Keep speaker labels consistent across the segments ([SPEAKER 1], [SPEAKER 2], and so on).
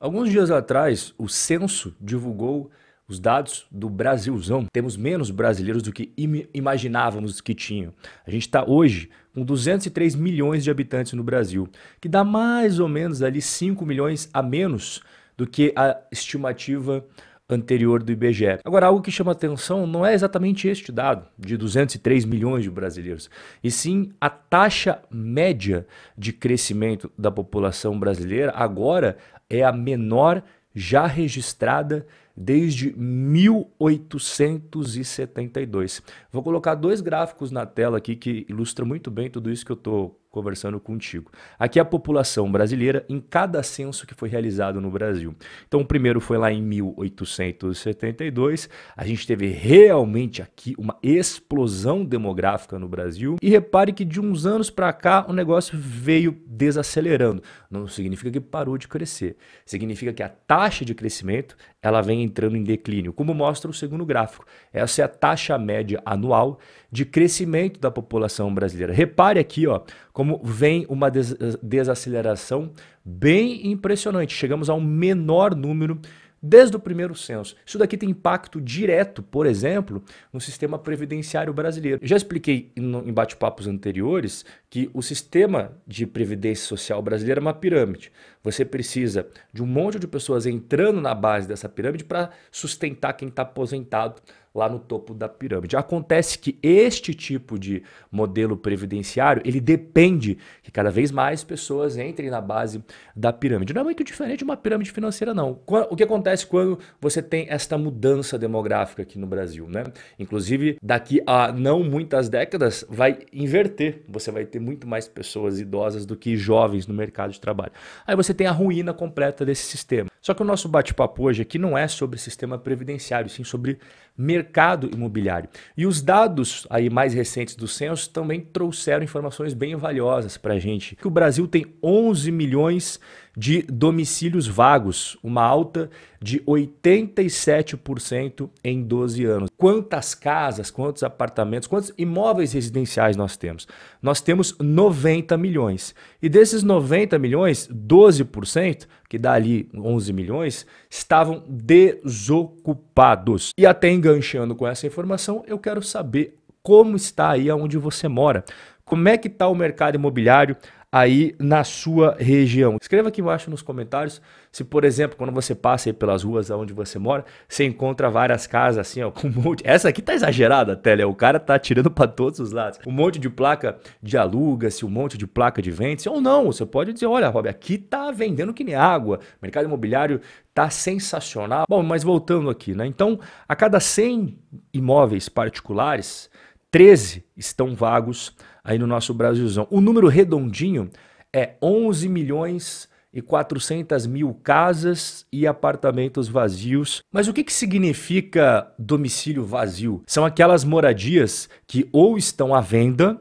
[SPEAKER 1] Alguns dias atrás, o Censo divulgou os dados do Brasilzão. Temos menos brasileiros do que imaginávamos que tinham. A gente está hoje com 203 milhões de habitantes no Brasil, que dá mais ou menos ali 5 milhões a menos do que a estimativa anterior do IBGE. Agora, algo que chama atenção não é exatamente este dado, de 203 milhões de brasileiros, e sim a taxa média de crescimento da população brasileira agora é a menor já registrada desde 1872. Vou colocar dois gráficos na tela aqui que ilustram muito bem tudo isso que eu estou conversando contigo. Aqui é a população brasileira em cada censo que foi realizado no Brasil. Então o primeiro foi lá em 1872, a gente teve realmente aqui uma explosão demográfica no Brasil e repare que de uns anos para cá o negócio veio desacelerando. Não significa que parou de crescer, significa que a taxa de crescimento ela vem entrando em declínio, como mostra o segundo gráfico. Essa é a taxa média anual de crescimento da população brasileira. Repare aqui, ó, como vem uma desaceleração bem impressionante. Chegamos ao menor número desde o primeiro censo. Isso daqui tem impacto direto, por exemplo, no sistema previdenciário brasileiro. Eu já expliquei em bate-papos anteriores que o sistema de previdência social brasileiro é uma pirâmide. Você precisa de um monte de pessoas entrando na base dessa pirâmide para sustentar quem está aposentado lá no topo da pirâmide. Acontece que este tipo de modelo previdenciário, ele depende que cada vez mais pessoas entrem na base da pirâmide. Não é muito diferente de uma pirâmide financeira, não. O que acontece quando você tem esta mudança demográfica aqui no Brasil, né? Inclusive, daqui a não muitas décadas, vai inverter. Você vai ter muito mais pessoas idosas do que jovens no mercado de trabalho. Aí você tem a ruína completa desse sistema. Só que o nosso bate-papo hoje aqui não é sobre sistema previdenciário, sim sobre mercado imobiliário. E os dados aí mais recentes do censo também trouxeram informações bem valiosas para a gente. Que o Brasil tem 11 milhões de domicílios vagos, uma alta de 87% em 12 anos. Quantas casas, quantos apartamentos, quantos imóveis residenciais nós temos? Nós temos 90 milhões. E desses 90 milhões, 12%, que dá ali 11 milhões, estavam desocupados. E até enganchando com essa informação, eu quero saber como está aí onde você mora. Como é que está o mercado imobiliário aí na sua região? Escreva aqui embaixo nos comentários se, por exemplo, quando você passa aí pelas ruas onde você mora, você encontra várias casas assim, ó, com um monte... Essa aqui tá exagerada, Tele, o cara tá tirando para todos os lados. Um monte de placa de aluga-se, um monte de placa de vende-se, ou não, você pode dizer, olha, Rob, aqui tá vendendo que nem água, o mercado imobiliário tá sensacional. Bom, mas voltando aqui, né? Então, a cada 100 imóveis particulares, 13 estão vagos aí no nosso Brasilzão. O número redondinho é 11 milhões e 400 mil casas e apartamentos vazios. Mas o que significa domicílio vazio? São aquelas moradias que ou estão à venda,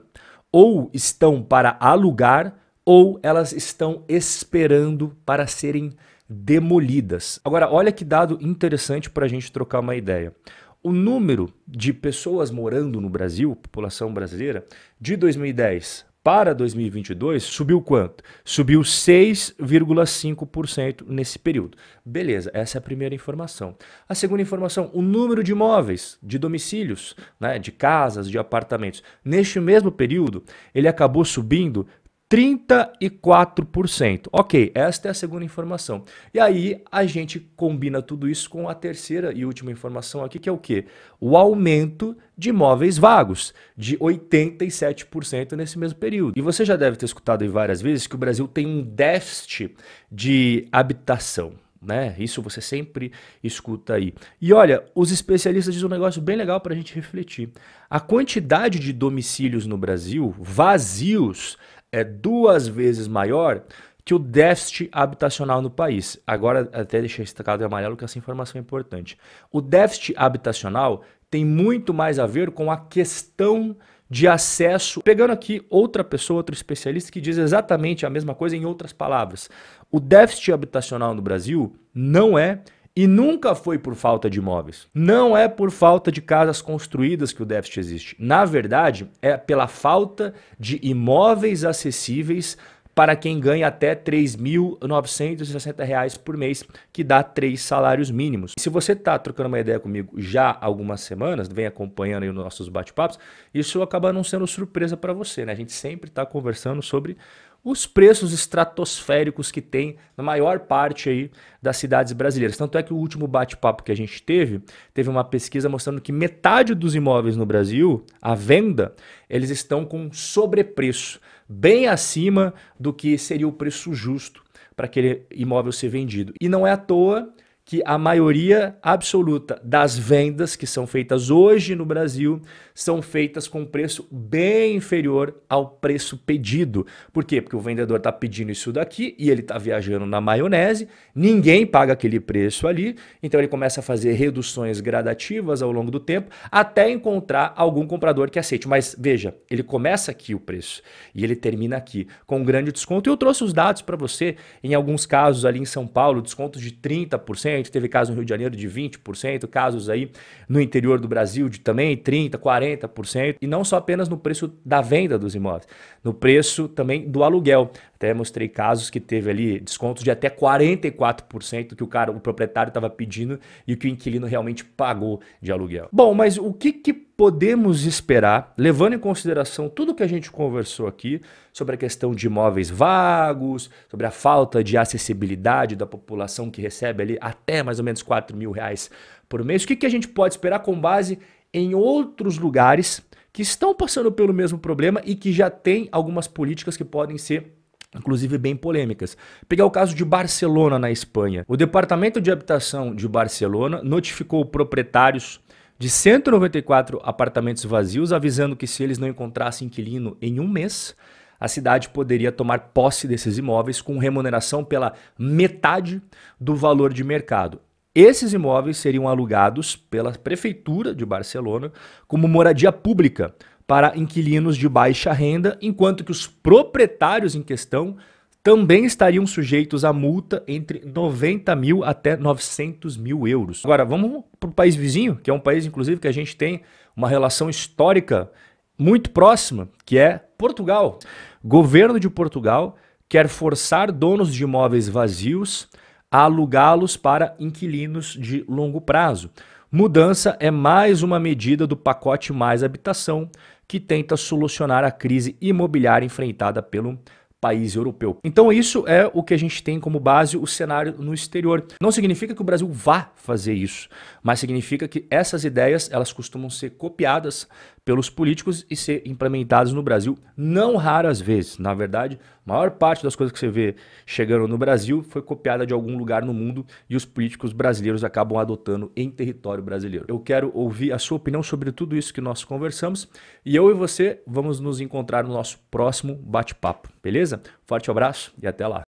[SPEAKER 1] ou estão para alugar, ou elas estão esperando para serem demolidas. Agora, olha que dado interessante para a gente trocar uma ideia. O número de pessoas morando no Brasil, população brasileira, de 2010 para 2022, subiu quanto? Subiu 6,5% nesse período. Beleza, essa é a primeira informação. A segunda informação, o número de imóveis, de domicílios, né, de casas, de apartamentos. Neste mesmo período, ele acabou subindo 34%. Ok, esta é a segunda informação. E aí a gente combina tudo isso com a terceira e última informação aqui, que é o quê? O aumento de imóveis vagos, de 87% nesse mesmo período. E você já deve ter escutado aí várias vezes que o Brasil tem um déficit de habitação, né? Isso você sempre escuta aí. E olha, os especialistas dizem um negócio bem legal para a gente refletir. A quantidade de domicílios no Brasil vazios é 2 vezes maior que o déficit habitacional no país. Agora, até deixei destacado em amarelo que essa informação é importante. O déficit habitacional tem muito mais a ver com a questão de acesso. Pegando aqui outra pessoa, outro especialista que diz exatamente a mesma coisa em outras palavras. O déficit habitacional no Brasil não é e nunca foi por falta de imóveis. Não é por falta de casas construídas que o déficit existe. Na verdade, é pela falta de imóveis acessíveis para quem ganha até R$ 3.960 por mês, que dá 3 salários mínimos. E se você está trocando uma ideia comigo já há algumas semanas, vem acompanhando aí os nossos bate-papos, isso acaba não sendo surpresa para você, né? A gente sempre está conversando sobre os preços estratosféricos que tem na maior parte aí das cidades brasileiras. Tanto é que o último bate-papo que a gente teve uma pesquisa mostrando que metade dos imóveis no Brasil, à venda, eles estão com sobrepreço, bem acima do que seria o preço justo para aquele imóvel ser vendido. E não é à toa que a maioria absoluta das vendas que são feitas hoje no Brasil são feitas com preço bem inferior ao preço pedido. Por quê? Porque o vendedor está pedindo isso daqui e ele está viajando na maionese, ninguém paga aquele preço ali, então ele começa a fazer reduções gradativas ao longo do tempo até encontrar algum comprador que aceite. Mas veja, ele começa aqui o preço e ele termina aqui com um grande desconto. E eu trouxe os dados para você, em alguns casos ali em São Paulo, descontos de 30%, teve casos no Rio de Janeiro de 20%, casos aí no interior do Brasil de também 30%, 40%, e não só apenas no preço da venda dos imóveis, no preço também do aluguel. Até mostrei casos que teve ali descontos de até 44% que o proprietário estava pedindo e o que o inquilino realmente pagou de aluguel. Bom, mas o que podemos esperar, levando em consideração tudo que a gente conversou aqui sobre a questão de imóveis vagos, sobre a falta de acessibilidade da população que recebe ali até mais ou menos R$ 4.000 por mês? O que a gente pode esperar com base em outros lugares que estão passando pelo mesmo problema e que já tem algumas políticas que podem ser inclusive bem polêmicas? Pegar o caso de Barcelona, na Espanha. O Departamento de Habitação de Barcelona notificou proprietários de 194 apartamentos vazios, avisando que se eles não encontrassem inquilino em um mês, a cidade poderia tomar posse desses imóveis com remuneração pela metade do valor de mercado. Esses imóveis seriam alugados pela Prefeitura de Barcelona como moradia pública para inquilinos de baixa renda, enquanto que os proprietários em questão também estariam sujeitos a multa entre 90 mil até 900 mil euros. Agora, vamos para o país vizinho, que é um país, inclusive, que a gente tem uma relação histórica muito próxima, que é Portugal. O governo de Portugal quer forçar donos de imóveis vazios a alugá-los para inquilinos de longo prazo. Mudança é mais uma medida do pacote Mais Habitação, que tenta solucionar a crise imobiliária enfrentada pelo país europeu. Então isso é o que a gente tem como base o cenário no exterior. Não significa que o Brasil vá fazer isso, mas significa que essas ideias elas costumam ser copiadas pelos políticos e ser implementadas no Brasil, não raras vezes. Na verdade, a maior parte das coisas que você vê chegando no Brasil foi copiada de algum lugar no mundo e os políticos brasileiros acabam adotando em território brasileiro. Eu quero ouvir a sua opinião sobre tudo isso que nós conversamos e eu e você vamos nos encontrar no nosso próximo bate-papo, beleza? Forte abraço e até lá.